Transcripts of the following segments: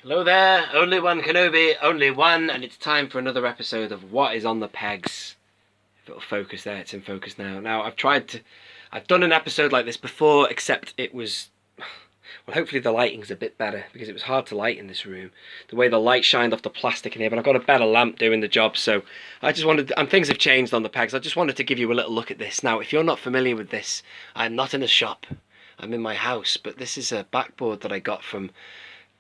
Hello there, only one Kenobi, only one, and it's time for another episode of What is on the Pegs. If it'll focus there, it's in focus now. Now, I've done an episode like this before, except it was, well, hopefully the lighting's a bit better, because it was hard to light in this room. The way the light shined off the plastic in here, but I've got a better lamp doing the job, so I just wanted, and things have changed on the pegs, I just wanted to give you a little look at this. Now, if you're not familiar with this, I'm not in a shop, I'm in my house, but this is a backboard that I got from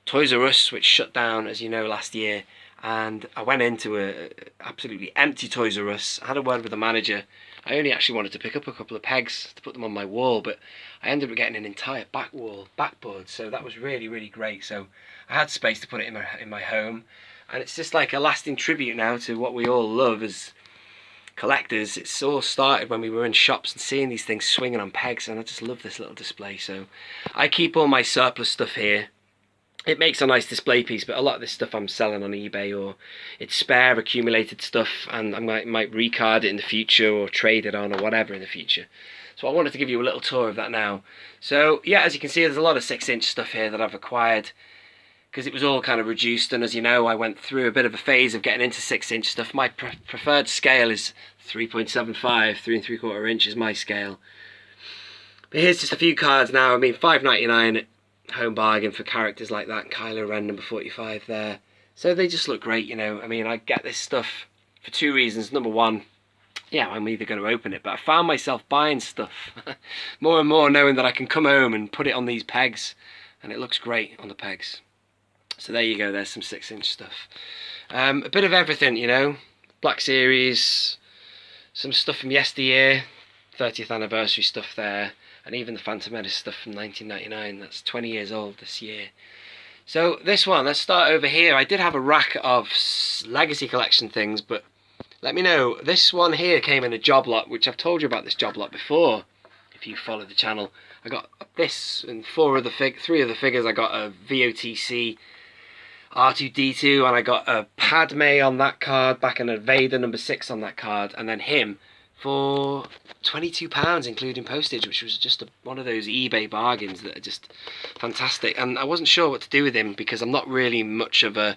Toys R Us, which shut down, as you know, last year, and I went into a absolutely empty Toys R Us. I had a word with the manager. I only actually wanted to pick up a couple of pegs to put them on my wall, but I ended up getting an entire backboard, so that was really, really great. So I had space to put it in my home, and it's just like a lasting tribute now to what we all love as collectors. It's all started when we were in shops and seeing these things swinging on pegs, and I just love this little display. So I keep all my surplus stuff here. It makes a nice display piece, but a lot of this stuff I'm selling on eBay, or it's spare accumulated stuff, and I might recard it in the future or trade it on or whatever in the future. So I wanted to give you a little tour of that now. So yeah, as you can see, there's a lot of 6-inch stuff here that I've acquired because it was all kind of reduced, and as you know, I went through a bit of a phase of getting into 6-inch stuff. My preferred scale is 3.75, 3¾ inch is my scale. But here's just a few cards now. I mean, $5.99 home bargain for characters like that, and Kylo Ren number 45 there. So they just look great, you know. I mean, I get this stuff for two reasons. Number one, yeah, I'm either going to open it, but I found myself buying stuff more and more, knowing that I can come home and put it on these pegs, and it looks great on the pegs. So there you go, there's some 6-inch stuff. A bit of everything, you know. Black Series, some stuff from yesteryear, 30th anniversary stuff there, and even the Phantom Menace stuff from 1999. That's 20 years old this year. So this one, let's start over here. I did have a rack of Legacy Collection things, but let me know. This one here came in a job lot, which I've told you about this job lot before, if you follow the channel. I got this and three of the figures. I got a VOTC R2-D2, and I got a Padme on that card, back and a Vader number 6 on that card, and then him for £22 including postage, which was just one of those eBay bargains that are just fantastic. And I wasn't sure what to do with him because I'm not really much of a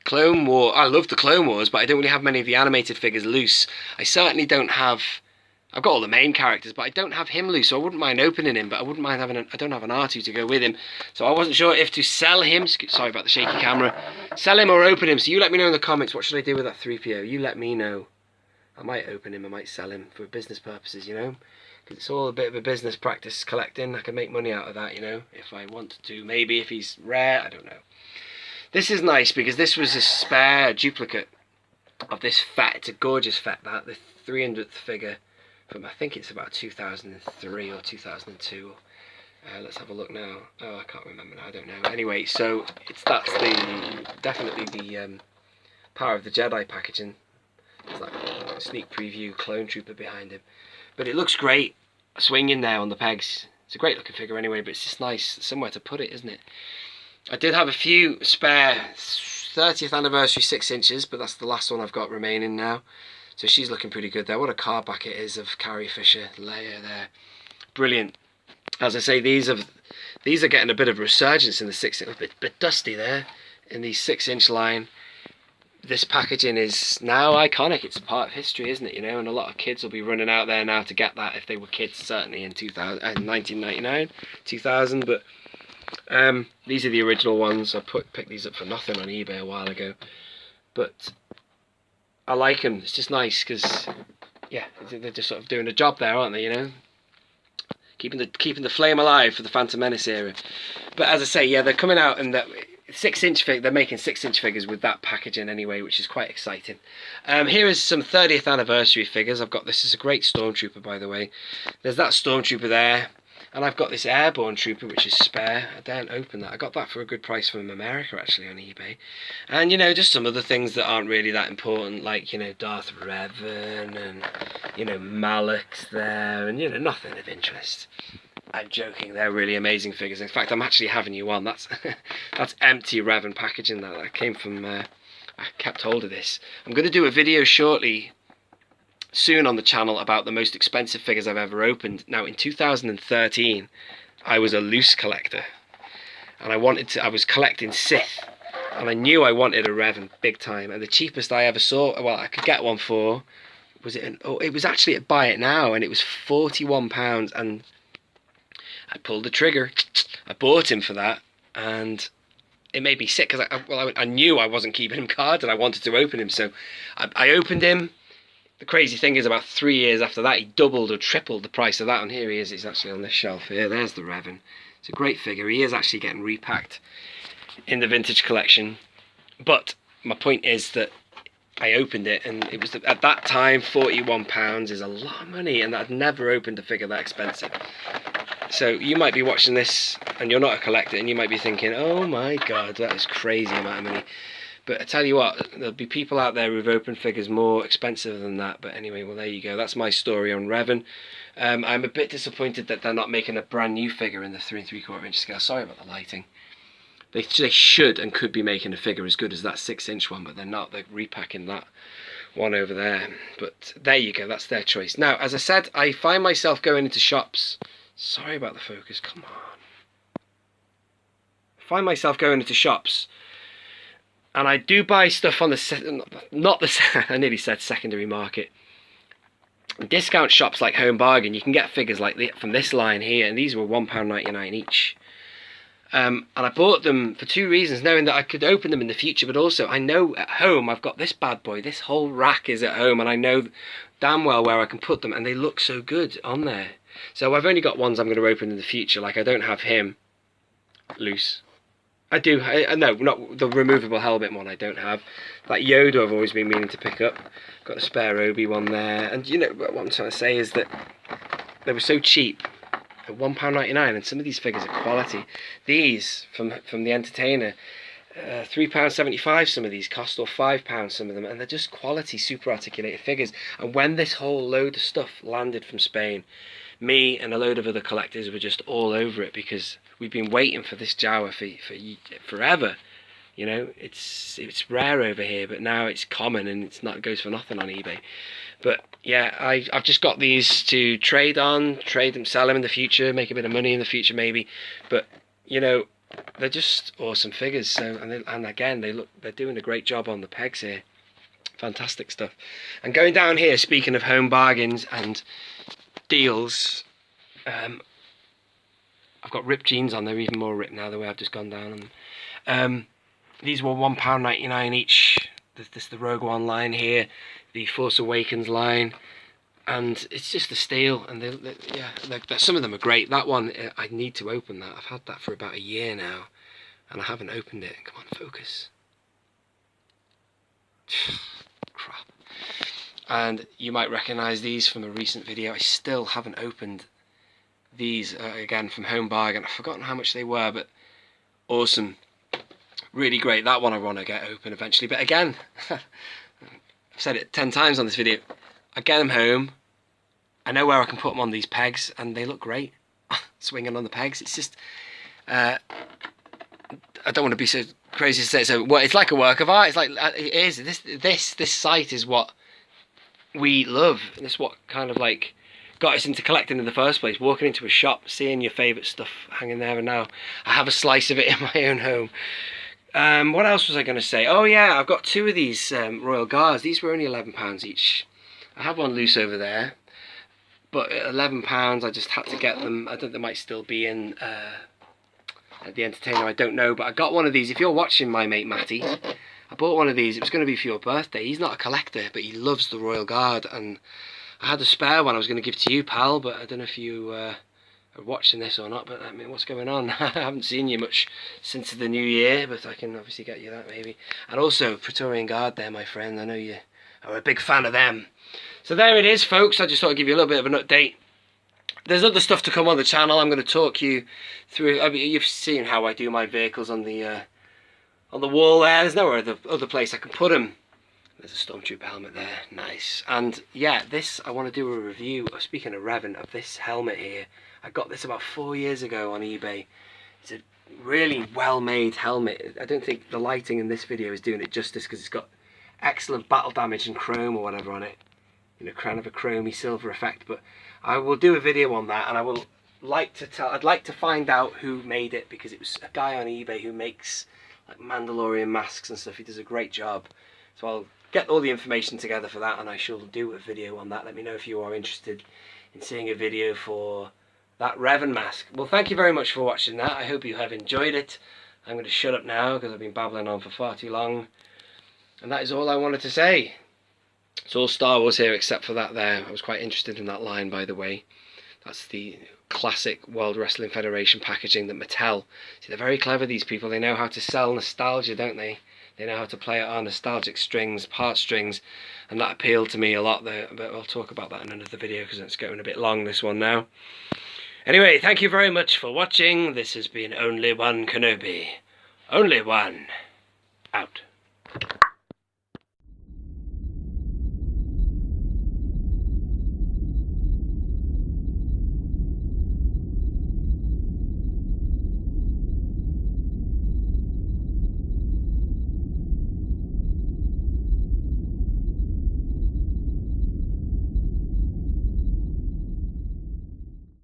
Clone War. I love the Clone Wars, but I don't really have many of the animated figures loose. I certainly don't have, I've got all the main characters, but I don't have him loose, so I wouldn't mind opening him, but I wouldn't mind having I don't have an R2 to go with him, so I wasn't sure if to sell him, sorry about the shaky camera, sell him or open him. So you let me know in the comments, what should I do with that Threepio? You let me know. I might open him, I might sell him for business purposes, you know, because it's all a bit of a business practice collecting. I can make money out of that, you know, if I wanted to. Maybe if he's rare, I don't know. This is nice because this was a spare duplicate of this Fett. It's a gorgeous Fett, that, the 300th figure from, I think it's about 2003 or 2002. Let's have a look now. Oh, I can't remember now, I don't know. Anyway, so that's definitely the Power of the Jedi packaging. It's like a sneak preview clone trooper behind him, but it looks great swinging there on the pegs. It's a great looking figure anyway, but it's just nice somewhere to put it, isn't it? I did have a few spare 30th anniversary 6-inches, but that's the last one I've got remaining now. So she's looking pretty good there. What a card back it is of Carrie Fisher, Leia there, brilliant. As I say, these are getting a bit of a resurgence in the 6-inch, a bit dusty there in the 6-inch line. This packaging is now iconic. It's a part of history, isn't it? You know, and a lot of kids will be running out there now to get that if they were kids, certainly in 1999, 2000. But these are the original ones. I picked these up for nothing on eBay a while ago, but I like them. It's just nice because, yeah, they're just sort of doing a job there, aren't they? You know, keeping the flame alive for the Phantom Menace era. But as I say, yeah, they're coming out and that. 6-inch they're making 6-inch figures with that packaging anyway, which is quite exciting. Here is some 30th anniversary figures. I've got this is a great stormtrooper, by the way. There's that stormtrooper there, and I've got this airborne trooper which is spare. I daren't open that. I got that for a good price from America actually on eBay. And you know, just some other things that aren't really that important, like, you know, Darth Revan and, you know, Malak's there, and, you know, nothing of interest. I'm joking, they're really amazing figures. In fact, I'm actually having you on. That's that's empty Revan packaging that came from, I kept hold of this. I'm going to do a video shortly, soon on the channel, about the most expensive figures I've ever opened. Now, in 2013, I was a loose collector. And I was collecting Sith. and I knew I wanted a Revan big time, and the cheapest I ever saw, well, I could get one for, was it it was actually at Buy It Now, and it was £41, and I pulled the trigger. I bought him for that, and it made me sick because I knew I wasn't keeping him cards and I wanted to open him, so I opened him. The crazy thing is, about 3 years after that, he doubled or tripled the price of that, and here he is. He's actually on this shelf here. There's the Revan. It's a great figure. He is actually getting repacked in the vintage collection, but my point is that I opened it, and it was at that time £41 is a lot of money, and I'd never opened a figure that expensive. So you might be watching this and you're not a collector, and you might be thinking, oh my god, that is crazy amount of money. But I tell you what, there'll be people out there who've opened figures more expensive than that. But anyway, well, there you go. That's my story on Revan. I'm a bit disappointed that they're not making a brand new figure in the 3 3/4 inch scale. Sorry about the lighting. They should and could be making a figure as good as that 6-inch one, but they're not. They're repacking that one over there. But there you go. That's their choice. Now, as I said, I find myself going into shops. Sorry about the focus. Come on. I find myself going into shops, and I do buy stuff on the I nearly said secondary market. Discount shops like Home Bargain, you can get figures like from this line here, and these were £1.99 each. And I bought them for 2 reasons, knowing that I could open them in the future, but also I know at home I've got this bad boy. This whole rack is at home, and I know damn well where I can put them, and they look so good on there. So I've only got ones I'm going to open in the future. Like, I don't have him loose. I do. No, not the removable helmet one. I don't have. That Yoda I've always been meaning to pick up. Got a spare Obi one there. And you know what I'm trying to say is that they were so cheap at £1.99, and some of these figures are quality. These from the Entertainer, £3.75 some of these cost, or £5 some of them, and they're just quality, super articulated figures. And when this whole load of stuff landed from Spain, me and a load of other collectors were just all over it, because we've been waiting for this Jawa for forever. You know, it's rare over here, but now it's common, and it goes for nothing on eBay. But yeah, I've just got these to trade them, sell them in the future, make a bit of money in the future maybe. But you know, they're just awesome figures. So and again, they're doing a great job on the pegs here. Fantastic stuff. And going down here, speaking of Home Bargains and deals, I've got ripped jeans on. They're even more ripped now the way I've just gone down on them. These were £1.99 each. There's the Rogue One line here, the Force Awakens line, and it's just a steal. And some of them are great. That one, I need to open that. I've had that for about a year now, and I haven't opened it. Come on, focus. Crap. And you might recognise these from a recent video. I still haven't opened these, again from Home Bargain. I've forgotten how much they were, but awesome. Really great. That one I want to get open eventually. But again, I've said it 10 times on this video. I get them home. I know where I can put them on these pegs, and they look great. Swinging on the pegs. It's just, I don't want to be so crazy to say so. Well, it's like a work of art. It's like, it is. This site is what we love. And it's what kind of like got us into collecting in the first place. Walking into a shop, seeing your favourite stuff hanging there, and now I have a slice of it in my own home. What else was I going to say? Oh yeah, I've got 2 of these Royal Guards. These were only £11 each. I have one loose over there, but at £11 I just had to get them. I think they might still be in at the Entertainer, I don't know, but I got one of these. If you're watching, my mate Matty, I bought one of these. It was going to be for your birthday. He's not a collector, but he loves the Royal Guard, and I had a spare one I was going to give to you, pal, but I don't know if you are watching this or not. But I mean, what's going on? I haven't seen you much since the new year, but I can obviously get you that maybe. And also Praetorian Guard there, my friend. I know you are a big fan of them. So there it is, folks. I just thought I'd give you a little bit of an update. There's other stuff to come on the channel. I'm going to talk you through. I mean, you've seen how I do my vehicles on the wall there. There's no other place I can put them. There's a Stormtrooper helmet there, nice. And yeah, this, I want to do a review, speaking of Revan, of this helmet here. I got this about 4 years ago on eBay. It's a really well-made helmet. I don't think the lighting in this video is doing it justice, because it's got excellent battle damage and chrome or whatever on it. You know, kind of a chromey silver effect. But I will do a video on that, and I will like to I'd like to find out who made it, because it was a guy on eBay who makes like Mandalorian masks and stuff. He does a great job. So I'll get all the information together for that, and I shall do a video on that. Let me know if you are interested in seeing a video for that Revan mask. Well, thank you very much for watching that. I hope you have enjoyed it. I'm going to shut up now because I've been babbling on for far too long. And that is all I wanted to say. It's all Star Wars here except for that there. I was quite interested in that line, by the way. That's the classic World Wrestling Federation packaging that Mattel... See, they're very clever, these people. They know how to sell nostalgia, don't they? They know how to play it on nostalgic strings, heartstrings, and that appealed to me a lot there. But I'll talk about that in another video because it's getting a bit long, this one now. Anyway, thank you very much for watching. This has been Only One Kenobi. Only one. Out.